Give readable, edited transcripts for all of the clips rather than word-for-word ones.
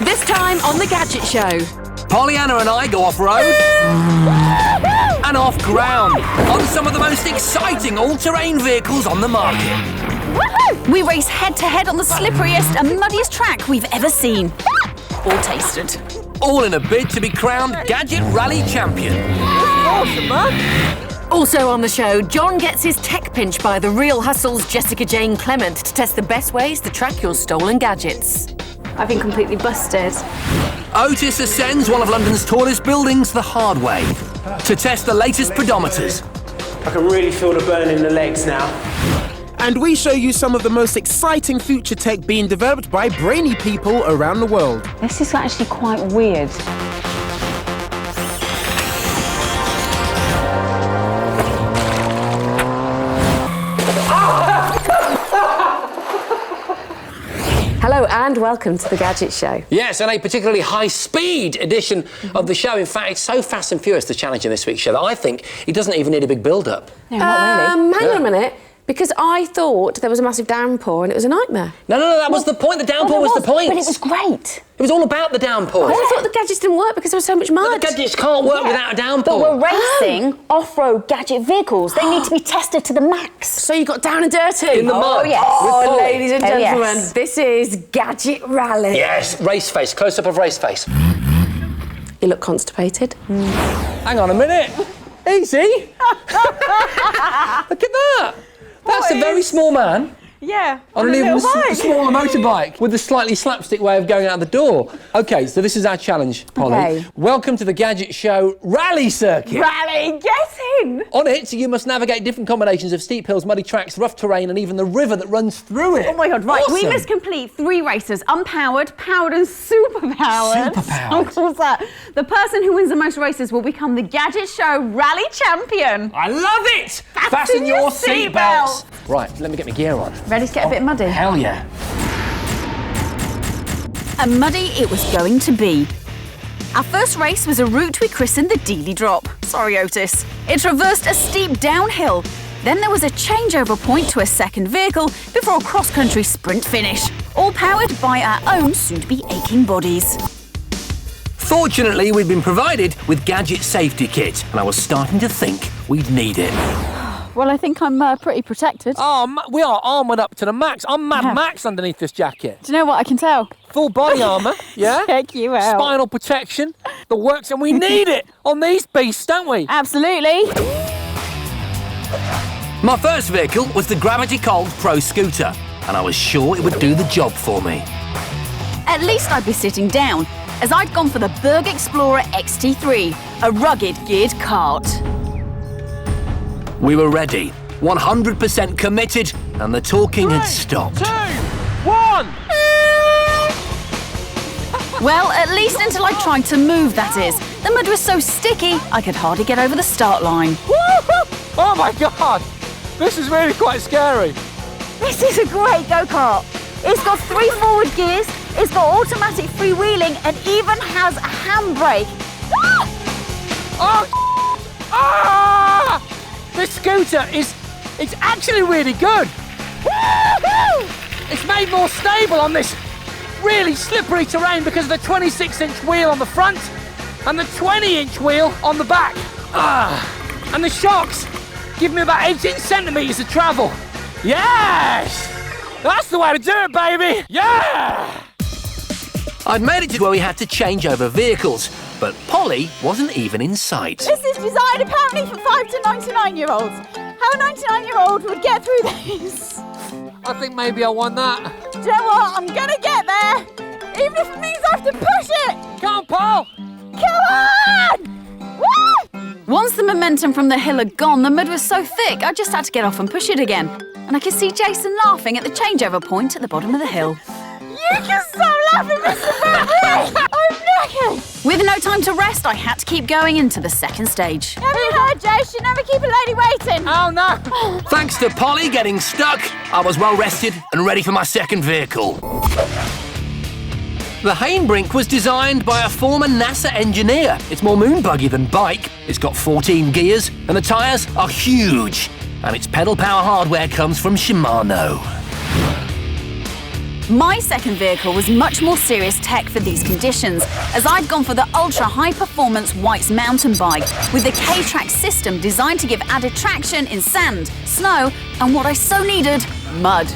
This time on the Gadget Show. Pollyanna and I go off-road and off-ground on some of the most exciting all-terrain vehicles on the market. We race head-to-head on the slipperiest and muddiest track we've ever seen. Or tasted. All in a bid to be crowned Gadget Rally champion. Awesome, man. Also on the show, John gets his tech pinch by the Real Hustle's Jessica Jane Clement to test the best ways to track your stolen gadgets. I've been completely busted. Ortis ascends one of London's tallest buildings the hard way to test the latest pedometers. I can really feel the burn in the legs now. And we show you some of the most exciting future tech being developed by brainy people around the world. This is actually quite weird. Hello and welcome to the Gadget Show. Yes, and a particularly high-speed edition of the show. In fact, it's so fast and furious, the challenge in this week's show, that I think it doesn't even need a big build-up. No, not really. Hang on a minute, because I thought there was a massive downpour and it was a nightmare. No, that was the point. The downpour was the point. But it was great. It was all about the downpour. I thought the gadgets didn't work because there was so much mud. The gadgets can't work without a downpour. But we're racing off-road gadget vehicles. They need to be tested to the max. So you got down and dirty? In the mud. Oh, yes. Oh, ladies and gentlemen, yes. this is Gadget Rally. Yes, race face, close-up of race face. You look constipated. Hang on a minute. Easy. Look at that. That's a very small man. Yeah, On an even smaller motorbike with a slightly slapstick way of going out the door. OK, so this is our challenge, Polly. Okay. Welcome to the Gadget Show Rally Circuit. Rally, get in! On it, you must navigate different combinations of steep hills, muddy tracks, rough terrain, and even the river that runs through it. Oh my God, right. Awesome. We must complete 3 races, unpowered, powered and superpowered. Superpowered. Of course that. The person who wins the most races will become the Gadget Show Rally Champion. I love it! Fasten your seatbelts. Right, let me get my gear on. Ready to get a bit muddy? Hell yeah. And muddy it was going to be. Our first race was a route we christened the Dealey Drop. Sorry, Otis. It traversed a steep downhill. Then there was a changeover point to a second vehicle before a cross-country sprint finish, all powered by our own soon-to-be aching bodies. Fortunately, we'd been provided with Gadget safety kit, and I was starting to think we'd need it. Well, I think I'm pretty protected. Oh, we are armoured up to the max. I'm Mad Max underneath this jacket. Do you know what I can tell? Full body armour, yeah? Check you out. Spinal protection, the works, and we need it on these beasts, don't we? Absolutely. My first vehicle was the Gravity Cold Pro Scooter, and I was sure it would do the job for me. At least I'd be sitting down, as I'd gone for the Berg Explorer XT3, a rugged geared cart. We were ready, 100% committed, and the talking had stopped. 2, 1! Well, at least until I tried to move, that is. The mud was so sticky, I could hardly get over the start line. Oh my God! This is really quite scary. This is a great go-kart. It's got 3 forward gears, it's got automatic freewheeling and even has a handbrake. Oh! Ah! This scooter it's actually really good. It's made more stable on this really slippery terrain because of the 26-inch wheel on the front and the 20-inch wheel on the back. And the shocks give me about 18 centimetres of travel. Yes! That's the way to do it, baby! Yeah! I'd made it to where we had to change over vehicles, but Polly wasn't even in sight. This is designed apparently for 5 to 99-year-olds. How a 99-year-old would get through this? I think maybe I won that. Do you know what? I'm gonna get there, even if it means I have to push it. Come on, Paul! Come on! Woo! Once the momentum from the hill had gone, the mud was so thick, I just had to get off and push it again. And I could see Jason laughing at the changeover point at the bottom of the hill. You can stop laughing, Mr. Bradley! I'm knackered! With no time to rest, I had to keep going into the second stage. Have you heard, Jace? You never keep a lady waiting. Oh, no! Thanks to Polly getting stuck, I was well rested and ready for my second vehicle. The Hainbrink was designed by a former NASA engineer. It's more moon buggy than bike. It's got 14 gears and the tyres are huge. And its pedal power hardware comes from Shimano. My second vehicle was much more serious tech for these conditions, as I'd gone for the ultra-high-performance White's mountain bike with the K-Track system designed to give added traction in sand, snow, and what I so needed, mud.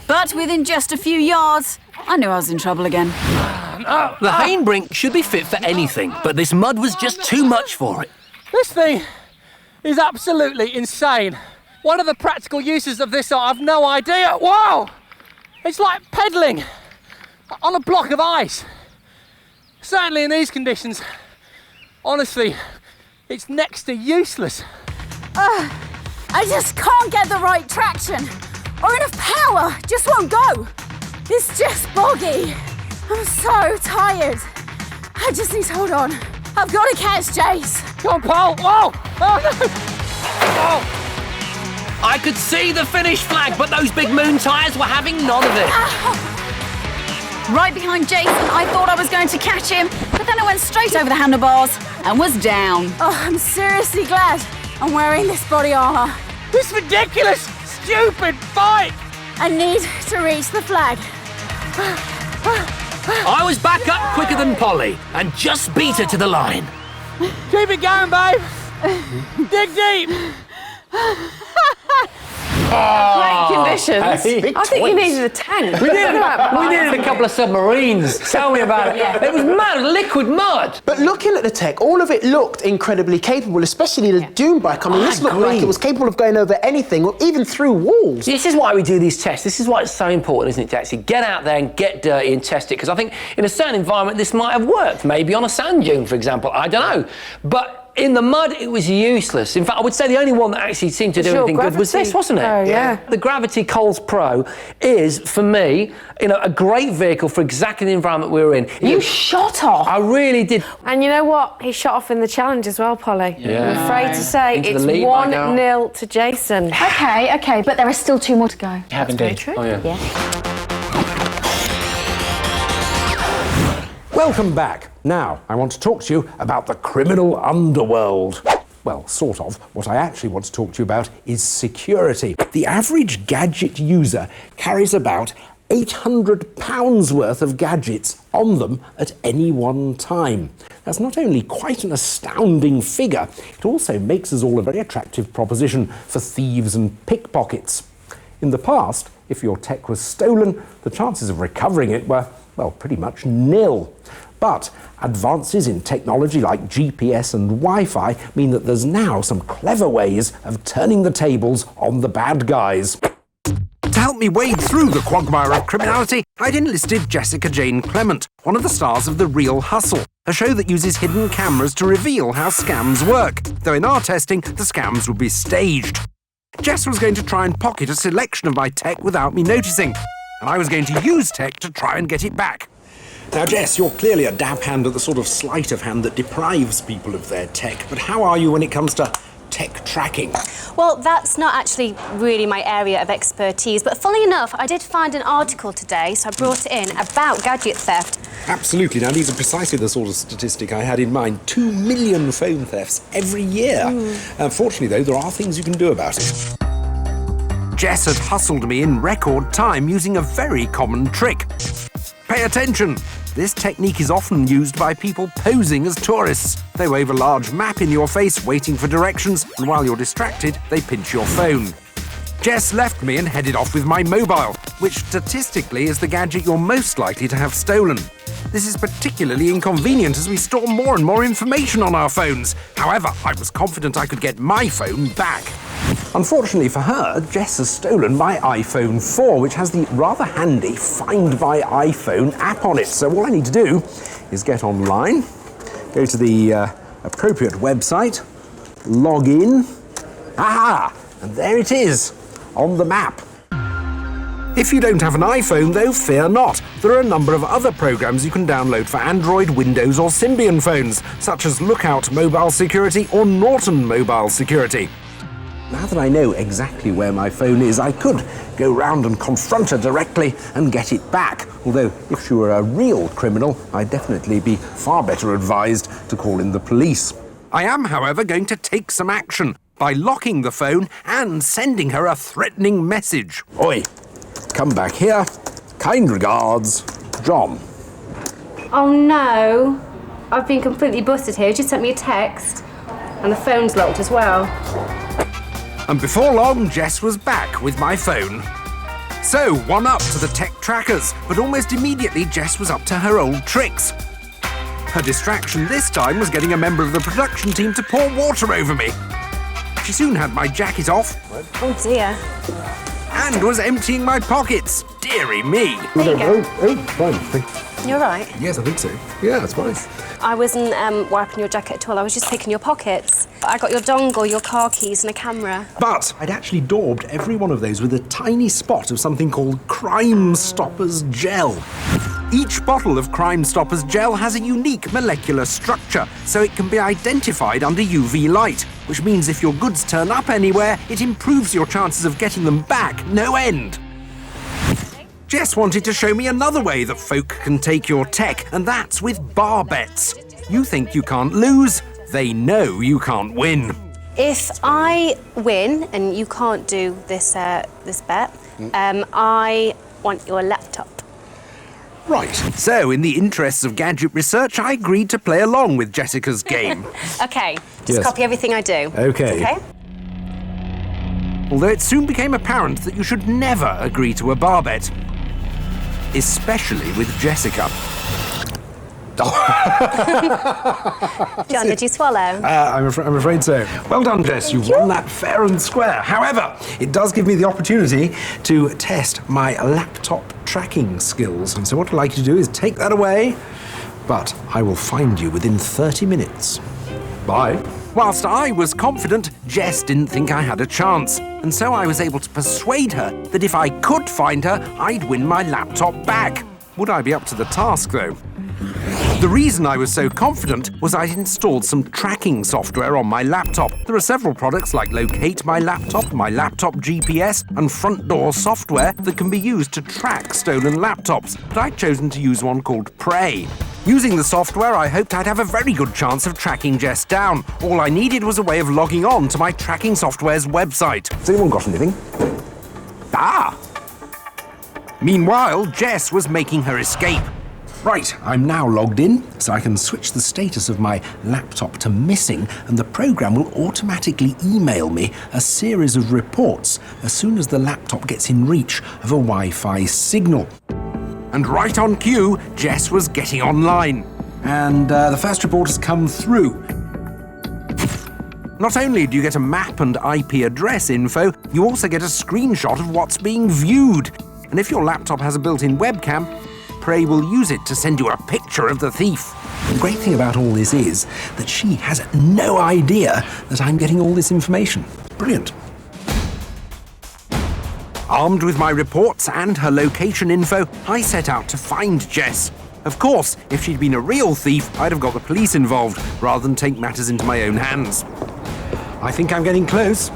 But within just a few yards, I knew I was in trouble again. The Hanebrink should be fit for anything, but this mud was just too much for it. This thing is absolutely insane. What are the practical uses of this? I've no idea. Wow! It's like pedalling on a block of ice. Certainly in these conditions, honestly, it's next to useless. I just can't get the right traction or enough power. Just won't go. It's just boggy. I'm so tired. I just need to hold on. I've got to catch Jace. Come on, Paul. Whoa! Oh, no! Oh. I could see the finish flag, but those big moon tyres were having none of it. Right behind Jason, I thought I was going to catch him, but then I went straight over the handlebars and was down. Oh, I'm seriously glad I'm wearing this body armour. This ridiculous, stupid bike! I need to reach the flag. I was back up quicker than Polly and just beat her to the line. Keep it going, babe. Dig deep. Great conditions. I think you needed a tank. We needed a couple of submarines. Tell me about it. It was mud, liquid mud. But looking at the tech, all of it looked incredibly capable, especially the dune bike. I mean, this looked like it was capable of going over anything, or even through walls. This is why we do these tests. This is why it's so important, isn't it, to actually get out there and get dirty and test it? Because I think in a certain environment, this might have worked. Maybe on a sand dune, for example. I don't know. But in the mud, it was useless. In fact, I would say the only one that actually seemed to do anything good was this, wasn't it? Oh, yeah. The Gravity Coles Pro is, for me, a great vehicle for exactly the environment we were in. You shot off. I really did. And you know what? He shot off in the challenge as well, Polly. Yeah. I'm afraid to say Into it's the lead right now. 1-0 to Jason. Okay, but there are still 2 more to go. Have indeed. True. Oh, yeah. Yeah. Welcome back. Now, I want to talk to you about the criminal underworld. Well, sort of. What I actually want to talk to you about is security. The average gadget user carries about £800 worth of gadgets on them at any one time. That's not only quite an astounding figure, it also makes us all a very attractive proposition for thieves and pickpockets. In the past, if your tech was stolen, the chances of recovering it were, well, pretty much nil. But advances in technology like GPS and Wi-Fi mean that there's now some clever ways of turning the tables on the bad guys. To help me wade through the quagmire of criminality, I'd enlisted Jessica Jane Clement, one of the stars of The Real Hustle, a show that uses hidden cameras to reveal how scams work, though in our testing, the scams would be staged. Jess was going to try and pocket a selection of my tech without me noticing, and I was going to use tech to try and get it back. Now, Jess, you're clearly a dab hand at the sort of sleight of hand that deprives people of their tech, but how are you when it comes to tech tracking? Well, that's not actually really my area of expertise, but funnily enough, I did find an article today, so I brought it in, about gadget theft. Absolutely. Now, these are precisely the sort of statistic I had in mind. 2 million phone thefts every year. Fortunately, though, there are things you can do about it. Jess had hustled me in record time using a very common trick. Pay attention! This technique is often used by people posing as tourists. They wave a large map in your face, waiting for directions, and while you're distracted, they pinch your phone. Jess left me and headed off with my mobile, which statistically is the gadget you're most likely to have stolen. This is particularly inconvenient as we store more and more information on our phones. However, I was confident I could get my phone back. Unfortunately for her, Jess has stolen my iPhone 4, which has the rather handy Find My iPhone app on it. So all I need to do is get online, go to the appropriate website, log in. Aha! And there it is, on the map. If you don't have an iPhone, though, fear not. There are a number of other programs you can download for Android, Windows or Symbian phones, such as Lookout Mobile Security or Norton Mobile Security. Now that I know exactly where my phone is, I could go round and confront her directly and get it back. Although, if she were a real criminal, I'd definitely be far better advised to call in the police. I am, however, going to take some action by locking the phone and sending her a threatening message. Oi, come back here. Kind regards, John. Oh no, I've been completely busted here. You just sent me a text. And the phone's locked as well. And before long, Jess was back with my phone. So, one up to the tech trackers, but almost immediately Jess was up to her old tricks. Her distraction this time was getting a member of the production team to pour water over me. She soon had my jacket off. Oh dear. And was emptying my pockets. Deary me. There you go. Oh, fine. You're right. Yes, I think so. Yeah, that's fine. I wasn't wiping your jacket at all. I was just picking your pockets. I got your dongle, your car keys and a camera. But I'd actually daubed every one of those with a tiny spot of something called Crime Stoppers gel. Each bottle of Crime Stoppers gel has a unique molecular structure, so it can be identified under UV light, which means if your goods turn up anywhere, it improves your chances of getting them back no end. Jess wanted to show me another way that folk can take your tech, and that's with bar bets. You think you can't lose, they know you can't win. If I win and you can't do this this bet, I want your laptop. Right. So, in the interests of gadget research, I agreed to play along with Jessica's game. Okay, just copy everything I do. Okay. Okay? Although it soon became apparent that you should never agree to a bar bet. Especially with Jessica. John, did you swallow? I'm afraid so. Well done, Jess. You've won that fair and square. However, it does give me the opportunity to test my laptop tracking skills. And so what I'd like you to do is take that away. But I will find you within 30 minutes. Bye. Whilst I was confident, Jess didn't think I had a chance. And so I was able to persuade her that if I could find her, I'd win my laptop back. Would I be up to the task, though? The reason I was so confident was I'd installed some tracking software on my laptop. There are several products like Locate My Laptop GPS, and Front Door software that can be used to track stolen laptops, but I'd chosen to use one called Prey. Using the software, I hoped I'd have a very good chance of tracking Jess down. All I needed was a way of logging on to my tracking software's website. Has anyone got anything? Ah! Meanwhile, Jess was making her escape. Right, I'm now logged in, so I can switch the status of my laptop to missing, and the program will automatically email me a series of reports as soon as the laptop gets in reach of a Wi-Fi signal. And right on cue, Jess was getting online. And the first report has come through. Not only do you get a map and IP address info, you also get a screenshot of what's being viewed. And if your laptop has a built-in webcam, Prey will use it to send you a picture of the thief. The great thing about all this is that she has no idea that I'm getting all this information. Brilliant. Armed with my reports and her location info, I set out to find Jess. Of course, if she'd been a real thief, I'd have got the police involved, rather than take matters into my own hands. I think I'm getting close.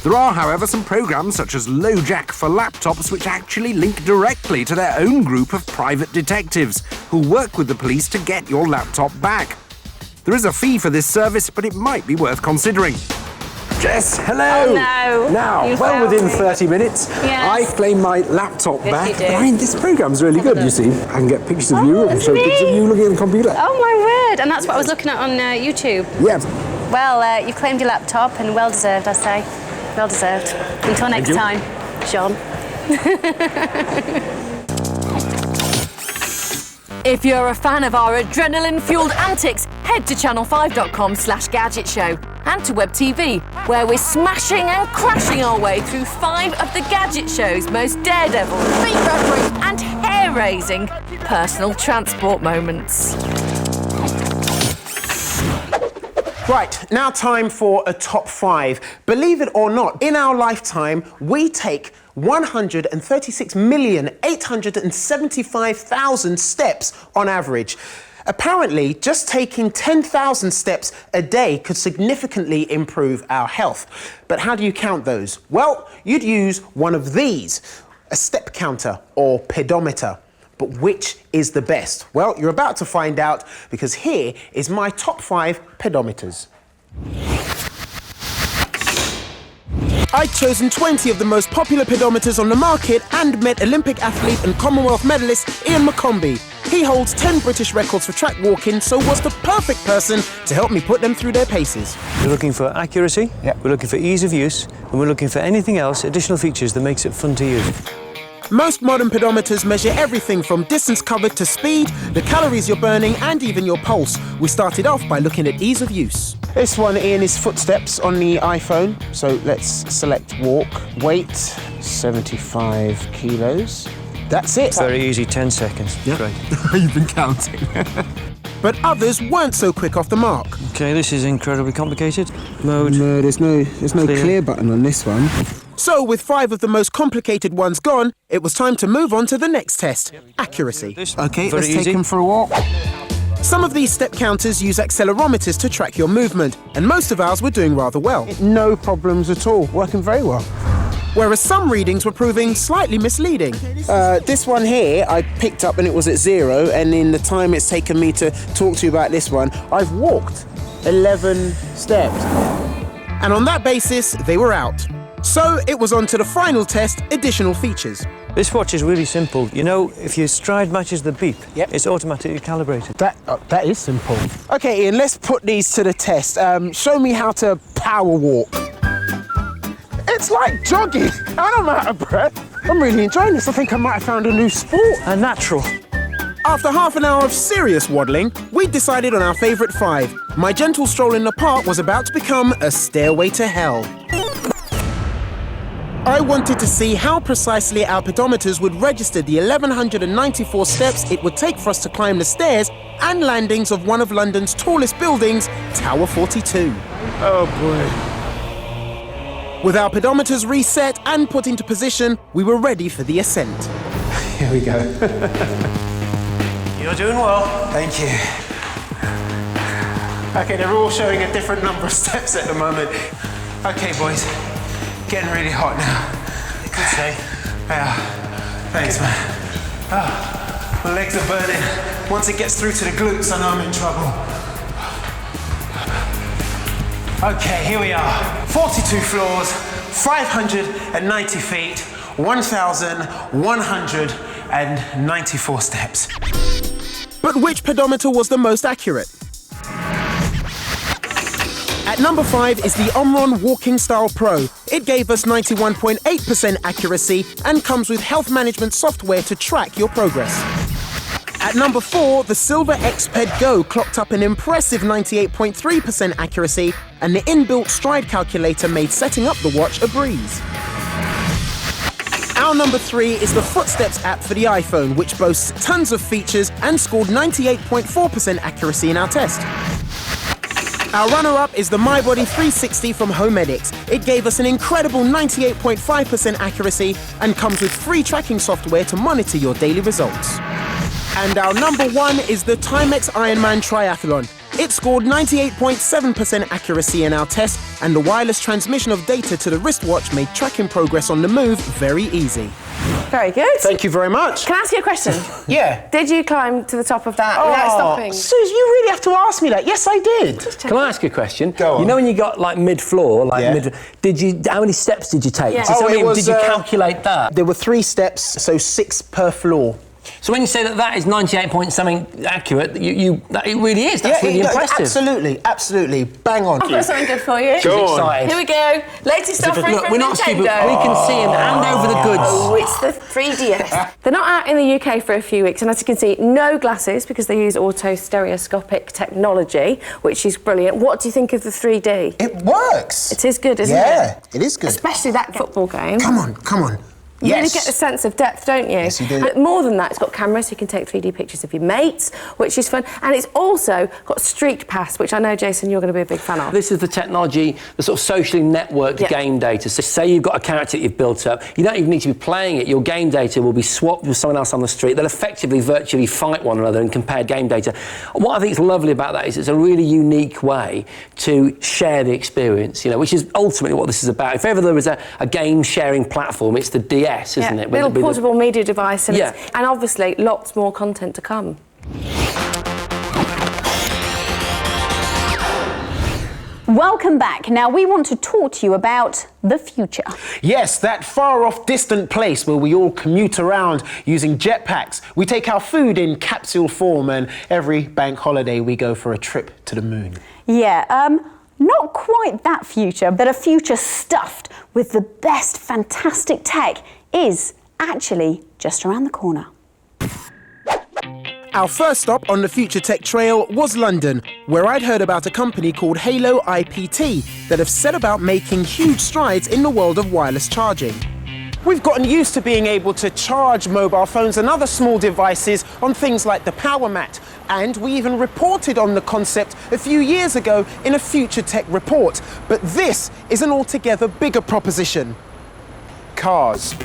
There are, however, some programs such as LoJack for laptops which actually link directly to their own group of private detectives who work with the police to get your laptop back. There is a fee for this service, but it might be worth considering. Jess, hello! Oh no! Now, well within 30 minutes, Yes. I claim my laptop Yes, back. you do. I mean, this program's really good, you see. I can get pictures of you, I can show pictures of you looking at the computer. Oh my word! And that's what I was looking at on YouTube. Yeah. Well, you've claimed your laptop, and well deserved, I say. Well deserved. Until next you. time, John. If you're a fan of our adrenaline-fueled antics, head to channel5.com/Gadget Show and to Web TV, where we're smashing and crashing our way through 5 of the Gadget Show's most daredevil, feet-rattling and hair-raising personal transport moments. Right, now time for a top 5. Believe it or not, in our lifetime, we take 136,875,000 steps on average. Apparently, just taking 10,000 steps a day could significantly improve our health. But how do you count those? Well, you'd use one of these, a step counter or pedometer. But which is the best? Well, you're about to find out, because here is my top 5 pedometers. I'd chosen 20 of the most popular pedometers on the market and met Olympic athlete and Commonwealth medalist Ian McCombie. He holds 10 British records for track walking, so was the perfect person to help me put them through their paces. We're looking for accuracy, we're looking for ease of use, and we're looking for anything else, additional features that makes it fun to use. Most modern pedometers measure everything from distance covered to speed, the calories you're burning, and even your pulse. We started off by looking at ease of use. This one, Ian, is footsteps on the iPhone. So let's select walk. Weight, 75 kilos. That's it. It's very easy, 10 seconds. Yeah. Great. You've been counting. But others weren't so quick off the mark. Okay, this is incredibly complicated. Mode. No, there's no clear button on this one. So, with 5 of the most complicated ones gone, it was time to move on to the next test, accuracy. Okay, let's take him for a walk. Some of these step counters use accelerometers to track your movement, and most of ours were doing rather well. No problems at all, working very well. Whereas some readings were proving slightly misleading. This one here, I picked up and it was at 0, and in the time it's taken me to talk to you about this one, I've walked 11 steps. And on that basis, they were out. So it was on to the final test, additional features. This watch is really simple. You know, if your stride matches the beep, it's automatically calibrated. That is simple. Okay, Ian, let's put these to the test. Show me how to power walk. It's like jogging, and I'm out of breath. I'm really enjoying this. I think I might have found a new sport. A natural. After half an hour of serious waddling, we decided on our favourite 5. My gentle stroll in the park was about to become a stairway to hell. I wanted to see how precisely our pedometers would register the 1,194 steps it would take for us to climb the stairs and landings of one of London's tallest buildings, Tower 42. Oh boy. With our pedometers reset and put into position, we were ready for the ascent. Here we go. You're doing well. Thank you. Okay, they're all showing a different number of steps at the moment. Okay, boys. Getting really hot now. Good say. Yeah. Thanks, man. Oh, my legs are burning. Once it gets through to the glutes, I know I'm in trouble. Okay, here we are. 42 floors, 590 feet, 1,194 steps. But which pedometer was the most accurate? At number 5 is the Omron Walking Style Pro. It gave us 91.8% accuracy and comes with health management software to track your progress. At number 4, the Silver Xped Go clocked up an impressive 98.3% accuracy, and the inbuilt stride calculator made setting up the watch a breeze. Our number 3 is the Footsteps app for the iPhone, which boasts tons of features and scored 98.4% accuracy in our test. Our runner-up is the MyBody 360 from HomeEdX. It gave us an incredible 98.5% accuracy and comes with free tracking software to monitor your daily results. And our number 1 is the Timex Ironman Triathlon. It scored 98.7% accuracy in our test, and the wireless transmission of data to the wristwatch made tracking progress on the move very easy. Very good. Thank you very much. Can I ask you a question? Yeah. Did you climb to the top of that without stopping? Suze, you really have to ask me that. Yes, I did. Can I ask you a question? Go on. You know when you got like mid-floor, how many steps did you take? Yeah. Did you calculate that? There were 3 steps, so 6 per floor. So when you say that is 98 point something accurate, it really is. That's really impressive. Absolutely. Bang on. I've got something good for you. She's excited. Here we go. Latest stuff from Look, we're not Nintendo. stupid. We can see him hand over the goods. Oh, it's the 3DS. They're not out in the UK for a few weeks, and as you can see, no glasses because they use auto-stereoscopic technology, which is brilliant. What do you think of the 3D? It works. It is good, isn't it? Yeah, it is good. Especially that football game. Come on. You really get a sense of depth, don't you? Yes, you do. And more than that, it's got cameras, so you can take 3D pictures of your mates, which is fun. And it's also got Street Pass, which I know, Jason, you're going to be a big fan of. This is the technology, the sort of socially networked game data. So say you've got a character that you've built up, you don't even need to be playing it. Your game data will be swapped with someone else on the street. They'll effectively virtually fight one another and compare game data. What I think is lovely about that is it's a really unique way to share the experience, which is ultimately what this is about. If ever there was a game-sharing platform, it's the DS, isn't it? Little portable media device, and obviously lots more content to come. Welcome back. Now we want to talk to you about the future. Yes, that far-off distant place where we all commute around using jetpacks. We take our food in capsule form, and every bank holiday we go for a trip to the moon. Yeah, not quite that future, but a future stuffed with the best fantastic tech is actually just around the corner. Our first stop on the Future Tech Trail was London, where I'd heard about a company called Halo IPT that have set about making huge strides in the world of wireless charging. We've gotten used to being able to charge mobile phones and other small devices on things like the power mat, and we even reported on the concept a few years ago in a Future Tech report. But this is an altogether bigger proposition. Cars.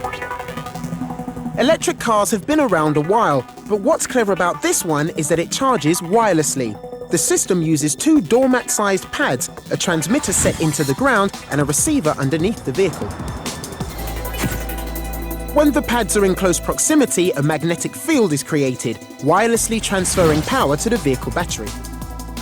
Electric cars have been around a while, but what's clever about this one is that it charges wirelessly. The system uses two doormat-sized pads, a transmitter set into the ground, and a receiver underneath the vehicle. When the pads are in close proximity, a magnetic field is created, wirelessly transferring power to the vehicle battery.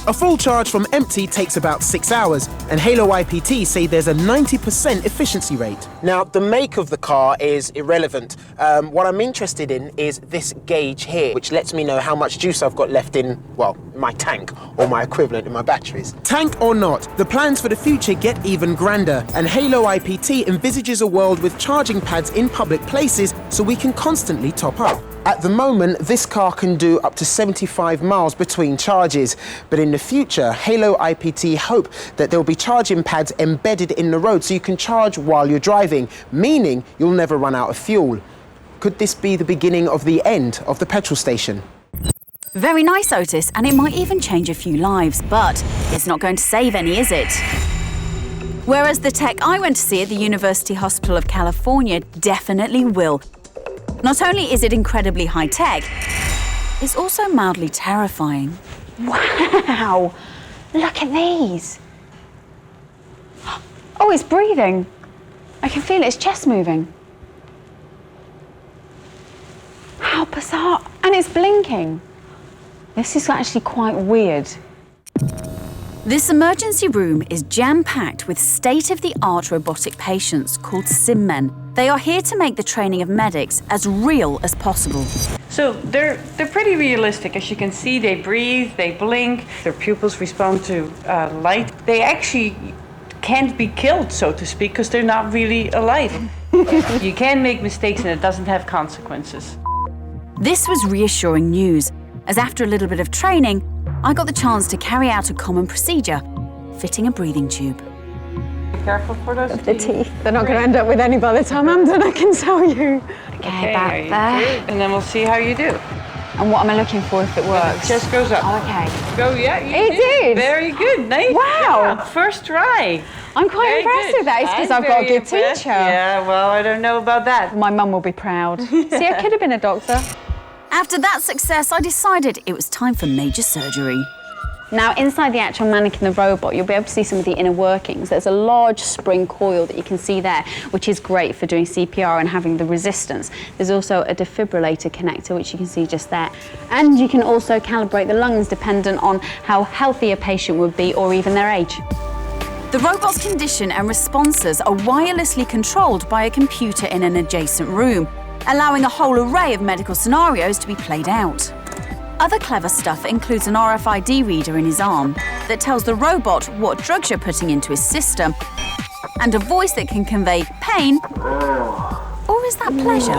A full charge from empty takes about 6 hours, and Halo IPT say there's a 90% efficiency rate. Now, the make of the car is irrelevant. What I'm interested in is this gauge here, which lets me know how much juice I've got left in, well, my tank, or my equivalent in my batteries. Tank or not, the plans for the future get even grander, and Halo IPT envisages a world with charging pads in public places so we can constantly top up. At the moment, this car can do up to 75 miles between charges, but in the future, Halo IPT hope that there will be charging pads embedded in the road so you can charge while you're driving, meaning you'll never run out of fuel. Could this be the beginning of the end of the petrol station? Very nice, Ortis, and it might even change a few lives, but it's not going to save any, is it? Whereas the tech I went to see at the University Hospital of California definitely will. Not only is it incredibly high-tech, it's also mildly terrifying. Wow! Look at these. Oh, it's breathing. I can feel its chest moving. How bizarre. And it's blinking. This is actually quite weird. This emergency room is jam-packed with state-of-the-art robotic patients called SimMen. They are here to make the training of medics as real as possible. So they're pretty realistic. As you can see, they breathe, they blink, their pupils respond to light. They actually can't be killed, so to speak, because they're not really alive. You can make mistakes and it doesn't have consequences. This was reassuring news, as after a little bit of training, I got the chance to carry out a common procedure, fitting a breathing tube. Be careful for those teeth. They're not going to end up with any by the time I'm done, I can tell you. Okay, about there. And then we'll see how you do. And what am I looking for if it works? It just goes up. Oh, okay. Go, yeah, It did. Very good, nice. Wow. Yeah, first try. I'm quite impressed with that. It's because I've got a good teacher. Yeah, well, I don't know about that. My mum will be proud. See, I could have been a doctor. After that success, I decided it was time for major surgery. Now, inside the actual mannequin, the robot, you'll be able to see some of the inner workings. There's a large spring coil that you can see there, which is great for doing CPR and having the resistance. There's also a defibrillator connector, which you can see just there. And you can also calibrate the lungs dependent on how healthy a patient would be or even their age. The robot's condition and responses are wirelessly controlled by a computer in an adjacent room, allowing a whole array of medical scenarios to be played out. Other clever stuff includes an RFID reader in his arm that tells the robot what drugs you're putting into his system, and a voice that can convey pain, or is that pleasure?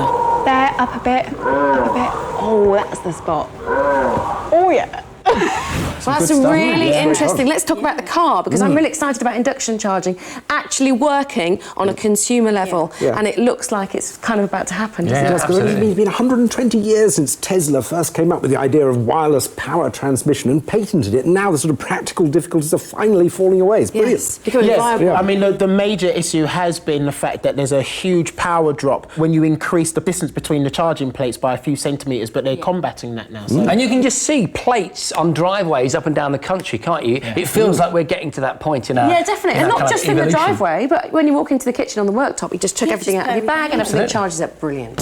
There, up a bit, up a bit. Oh, that's the spot. Oh, yeah. Well, that's really interesting. Let's talk about the car, because I'm really excited about induction charging actually working on a consumer level, and it looks like it's kind of about to happen, doesn't it? It's been 120 years since Tesla first came up with the idea of wireless power transmission and patented it, and now the sort of practical difficulties are finally falling away. It's brilliant. Becoming viable. I mean, the major issue has been the fact that there's a huge power drop when you increase the distance between the charging plates by a few centimetres, but they're combating that now. So. And you can just see plates on driveways up and down the country, can't you? It feels like we're getting to that point in our... Yeah, definitely. And not just in the driveway, but when you walk into the kitchen on the worktop, you just chuck everything out of your bag and everything charges up. Brilliant.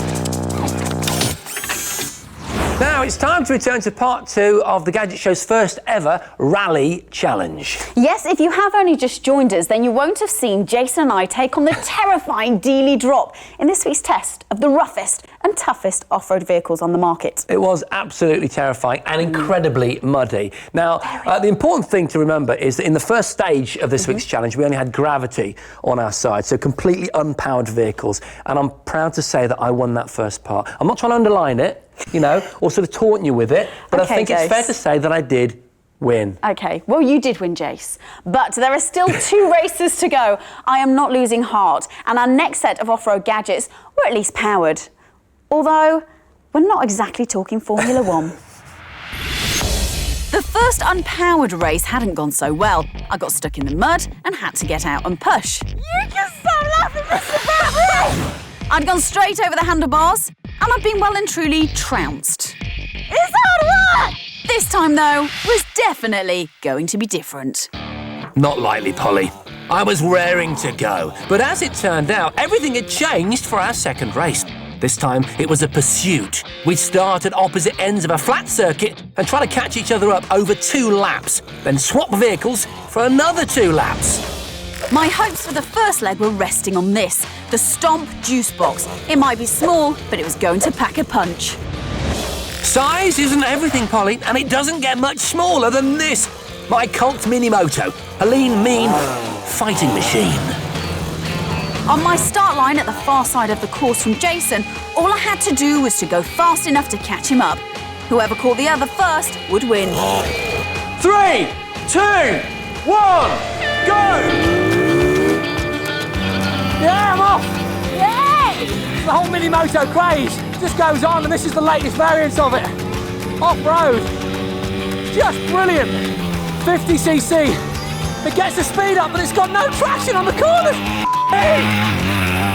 Now it's time to return to part 2 of the Gadget Show's first ever rally challenge. Yes, if you have only just joined us, then you won't have seen Jason and I take on the terrifying Dealey Drop in this week's test of the roughest and toughest off-road vehicles on the market. It was absolutely terrifying and incredibly muddy. Now, the important thing to remember is that in the first stage of this week's challenge, we only had gravity on our side, so completely unpowered vehicles. And I'm proud to say that I won that first part. I'm not trying to underline it, you know, or sort of taunt you with it, but Okay, I think Jace. it's fair to say that I did win. OK, well, you did win, Jace. But there are still 2 races to go. I am not losing heart. And our next set of off-road gadgets were at least powered. Although, we're not exactly talking Formula 1. The first unpowered race hadn't gone so well. I got stuck in the mud and had to get out and push. You can stop laughing, Mr. Batman! I'd gone straight over the handlebars, and I'd been well and truly trounced. It's hard work! This time, though, was definitely going to be different. Not likely, Polly. I was raring to go. But as it turned out, everything had changed for our second race. This time, it was a pursuit. We'd start at opposite ends of a flat circuit and try to catch each other up over 2 laps, then swap vehicles for another 2 laps. My hopes for the first leg were resting on this, the Stomp Juice Box. It might be small, but it was going to pack a punch. Size isn't everything, Polly, and it doesn't get much smaller than this. My Colt Mini Moto, a lean, mean fighting machine. On my start line at the far side of the course from Jason, all I had to do was to go fast enough to catch him up. Whoever caught the other first would win. 3, 2, 1, go! Yeah, I'm off! Yay! The whole mini moto craze just goes on, and this is the latest variant of it. Off-road. Just brilliant. 50cc. It gets the speed up, but it's got no traction on the corners.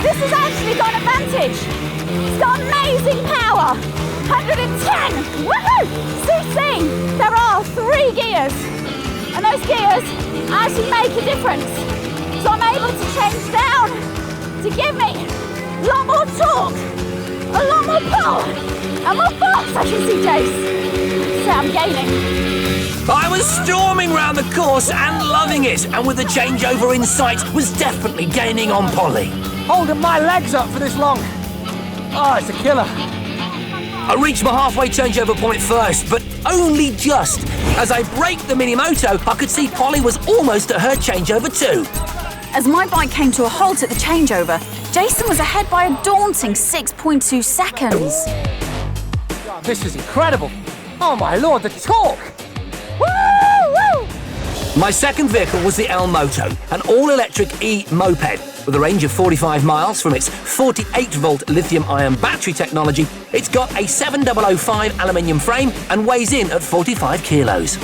This has actually got an advantage. It's got amazing power. 110 woohoo! cc. There are 3 gears, and those gears actually make a difference. So I'm able to change down to give me a lot more torque, a lot more pull, and more force. I can see, Jace. So I'm gaining. I was storming round the course and loving it, and with the changeover in sight, was definitely gaining on Polly. Holding my legs up for this long. Oh, it's a killer. I reached my halfway changeover point first, but only just. As I braked the Mini Moto, I could see Polly was almost at her changeover too. As my bike came to a halt at the changeover, Jason was ahead by a daunting 6.2 seconds. God, this is incredible. Oh my lord, the torque. My second vehicle was the L Moto, an all-electric e-moped. With a range of 45 miles from its 48-volt lithium-ion battery technology, it's got a 7005 aluminium frame and weighs in at 45 kilos.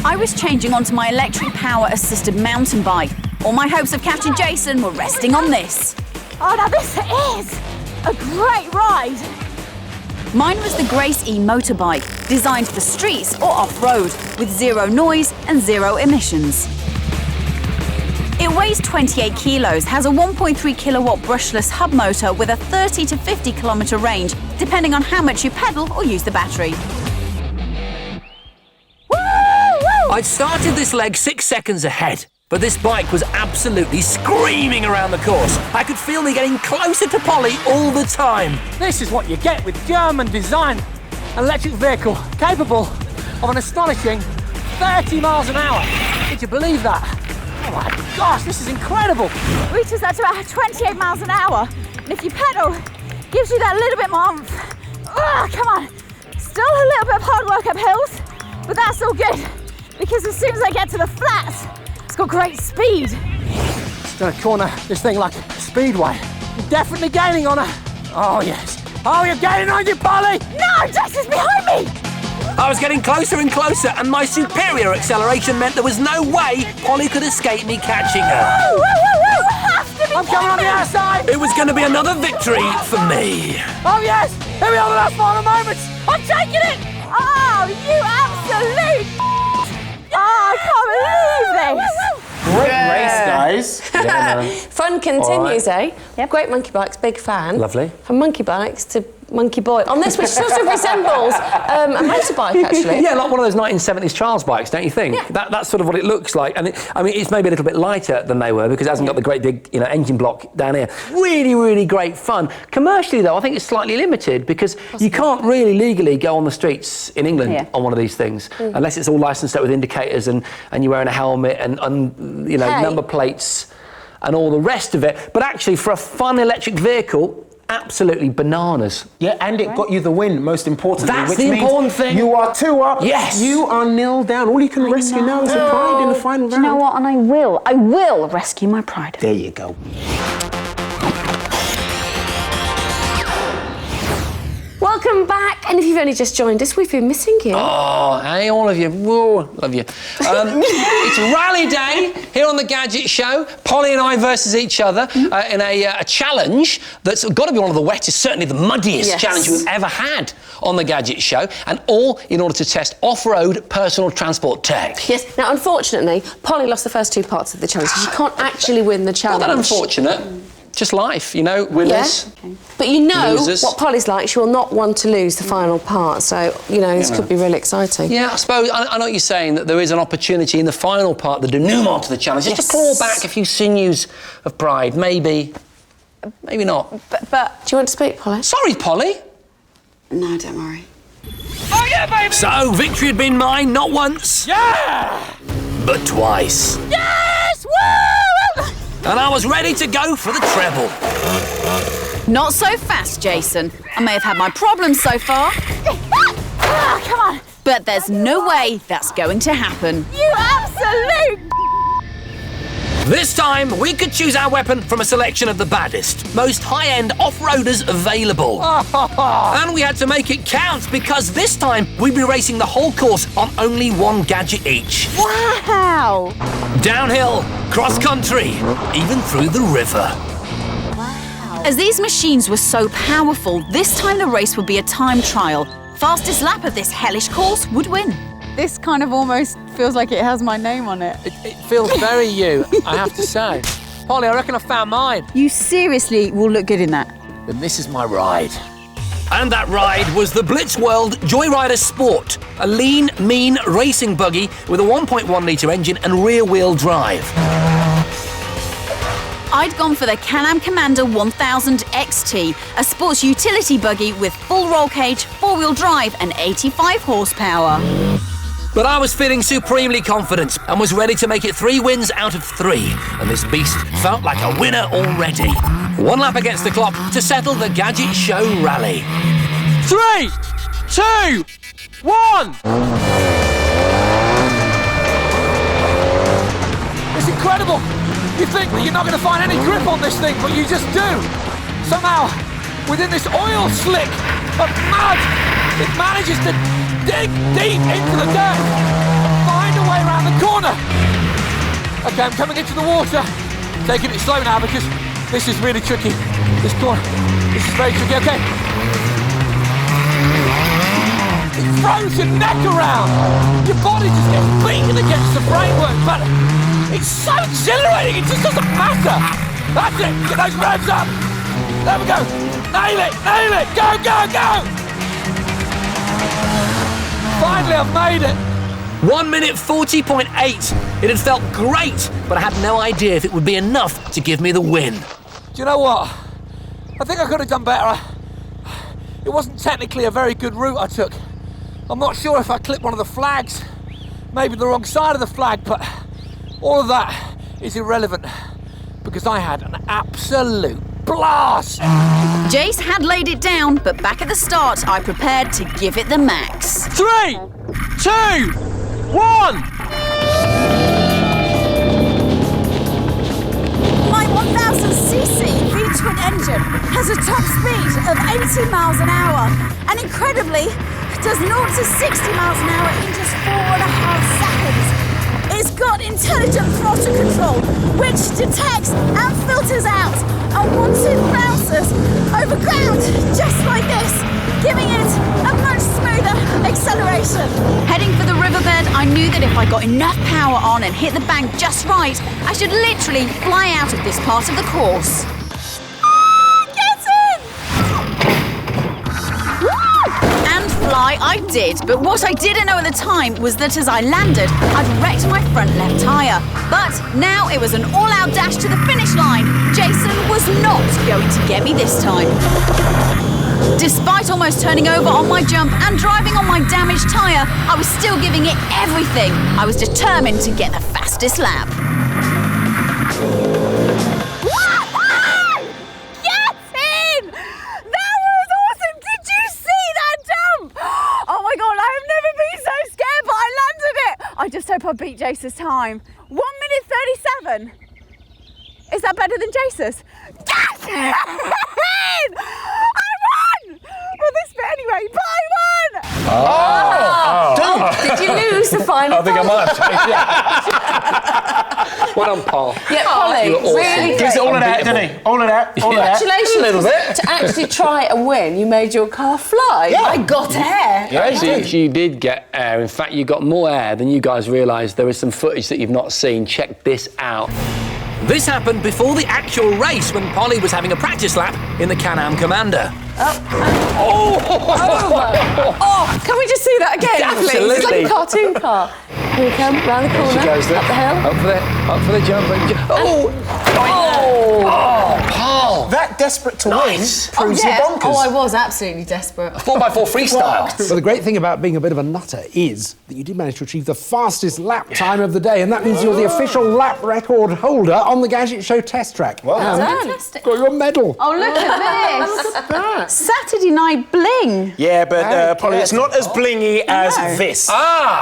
I was changing onto my electric power-assisted mountain bike. All my hopes of catching Jason were resting on this. Oh, now this is a great ride. Mine was the Grace E motorbike, designed for streets or off-road, with 0 noise and 0 emissions. It weighs 28 kilos, has a 1.3 kilowatt brushless hub motor with a 30 to 50 kilometre range, depending on how much you pedal or use the battery. I'd started this leg 6 seconds ahead, but this bike was absolutely screaming around the course. I could feel me getting closer to Polly all the time. This is what you get with German design. An electric vehicle capable of an astonishing 30 miles an hour. Could you believe that? Oh my gosh, this is incredible. Reaches up to about 28 miles an hour. And if you pedal, gives you that little bit more oomph. Oh, come on. Still a little bit of hard work up hills, but that's all good. Because as soon as I get to the flats, it's got great speed. It's gonna corner this thing like a speedway. You're definitely gaining on her. Oh yes. Oh, you're gaining on you, Polly! No, Jess is behind me! I was getting closer and closer, and my superior acceleration meant there was no way Polly could escape me catching her. Woo, woo, woo, woo. Have to be I'm coming on the outside! It was going to be another victory for me. Oh yes! Here we are, the last final moments! I'm taking it! Oh, you absolute Oh, I can't believe this! Great race, guys. Fun continues, eh? Yep. Great monkey bikes, big fan. Lovely. From monkey bikes to monkey boy. On this, which sort of resembles a motorbike, actually. Yeah, like one of those 1970s Charles bikes, don't you think? Yeah. That's sort of what it looks like. And it's maybe a little bit lighter than they were because it hasn't got the great big, engine block down here. Really, really great fun. Commercially, though, I think it's slightly limited because you can't really legally go on the streets in England on one of these things unless it's all licensed up with indicators and you're wearing a helmet and number plates and all the rest of it. But actually, for a fun electric vehicle, absolutely bananas. Yeah, and it got you the win, most importantly. That's which the means important thing. You are 2 up. Yes. You are 0 down. All you can rescue now is your pride in the final round. Do you know what? And I will rescue my pride. There you go. Welcome back, and if you've only just joined us, we've been missing you. Oh, hey, all of you. Whoa, love you. It's Rally Day here on the Gadget Show. Polly and I versus each other in a challenge that's got to be one of the wettest, certainly the muddiest challenge we've ever had on the Gadget Show, and all in order to test off-road personal transport tech. Yes. Now, unfortunately, Polly lost the first 2 parts of the challenge. She can't actually win the challenge. Not that unfortunate. Just life, winners. Yeah. But you know losers. what Polly's like. She will not want to lose the final part. So, this could be really exciting. Yeah, I suppose, I know what you're saying, that there is an opportunity in the final part, the denouement to the challenge, just to claw back a few sinews of pride. Maybe not. But do you want to speak, Polly? Sorry, Polly. No, don't worry. Oh, yeah, baby! So, victory had been mine, not once, Yeah! but twice. Yes! Woo! And I was ready to go for the treble. Not so fast, Jason. I may have had my problems so far, Come on! but there's no way that's going to happen. You absolute... This time, we could choose our weapon from a selection of the baddest, most high-end off-roaders available. And we had to make it count because this time we'd be racing the whole course on only one gadget each. Wow! Downhill, cross-country, even through the river. As these machines were so powerful, this time the race would be a time trial. Fastest lap of this hellish course would win. This kind of almost feels like it has my name on it. It feels very you, I have to say. Polly, I reckon I found mine. You seriously will look good in that. Then this is my ride. And that ride was the Blitz World Joyrider Sport, a lean, mean racing buggy with a 1.1 litre engine and rear-wheel drive. I'd gone for the Can-Am Commander 1000 XT, a sports utility buggy with full roll cage, 4-wheel drive and 85 horsepower. But I was feeling supremely confident and was ready to make it 3 wins out of 3. And this beast felt like a winner already. 1 lap against the clock to settle the Gadget Show Rally. 3, 2, 1! It's incredible! You think that you're not going to find any grip on this thing, but you just do. Somehow, within this oil slick of mud, it manages to dig deep into the dirt and find a way around the corner. Okay, I'm coming into the water. Taking it slow now because this is really tricky. This corner, this is very tricky. Okay. It throws your neck around. Your body just gets beaten against the framework, but it's so exhilarating, it just doesn't matter. That's it, get those revs up. There we go. Nail it, go, go, go. Finally, I've made it. 1 minute 40.8. It had felt great, but I had no idea if it would be enough to give me the win. Do you know what? I think I could have done better. It wasn't technically a very good route I took. I'm not sure if I clipped one of the flags, maybe the wrong side of the flag, but all of that is irrelevant because I had an absolute blast. Jace had laid it down, but back at the start, I prepared to give it the max. 3, 2, 1! My 1000cc V-twin engine has a top speed of 80 miles an hour and incredibly does 0 to 60 miles an hour in just 4.5 seconds. It's got intelligent throttle control, which detects and filters out unwanted bouncers over ground, just like this, giving it a much smoother acceleration. Heading for the riverbed, I knew that if I got enough power on and hit the bank just right, I should literally fly out of this part of the course. right, I did. But what I didn't know at the time was that as I landed, I'd wrecked my front left tyre. But now it was an all-out dash to the finish line. Jason was not going to get me this time. Despite almost turning over on my jump and driving on my damaged tyre, I was still giving it everything. I was determined to get the fastest lap. I just hope I beat Jace's time. 1 minute 37. Is that better than Jace's? Yes! I won! Well, this bit anyway, but I won! Did you lose the final? I think I might have. Well done, Paul. Yeah, Polly, awesome. really great. Gives it all it out, doesn't he? All it out. Congratulations A little bit. to actually try and win. You made your car fly. Yeah. I got air. Yeah, you did get air. In fact, you got more air than you guys realised. There is some footage that you've not seen. Check this out. This happened before the actual race when Polly was having a practice lap in the Can-Am Commander. Oh, can we just see that again, please? It's like a cartoon car. Here we come, round the corner, She goes there. up the hill. Up for the jump. Paul! That desperate to win proves you're bonkers. Oh, I was absolutely desperate. 4x4 freestyle. Well, the great thing about being a bit of a nutter is that you did manage to achieve the fastest lap time of the day, and that means you're the official lap record holder on the Gadget Show test track. Well done. Fantastic. Got your medal. Oh, look at this. Look at that. Saturday night bling. Yeah, but Polly, it's not as blingy as this,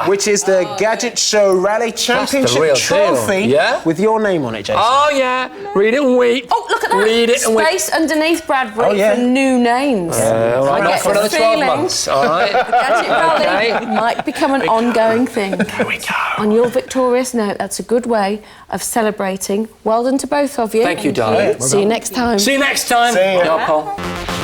which is the Gadget Show Rally Championship real trophy deal. with your name on it, Jason. Oh, yeah. Read it and weep. Oh, look at that. Read it and weep. Space underneath Bradbury for new names. All right, I not get for another the 12 feeling months, all right? The Gadget Rally Okay. might become an ongoing thing. There we go. On your victorious note, that's a good way of celebrating. Well done to both of you. Thank you, darling. See you next time. See you next time. See ya. Paul.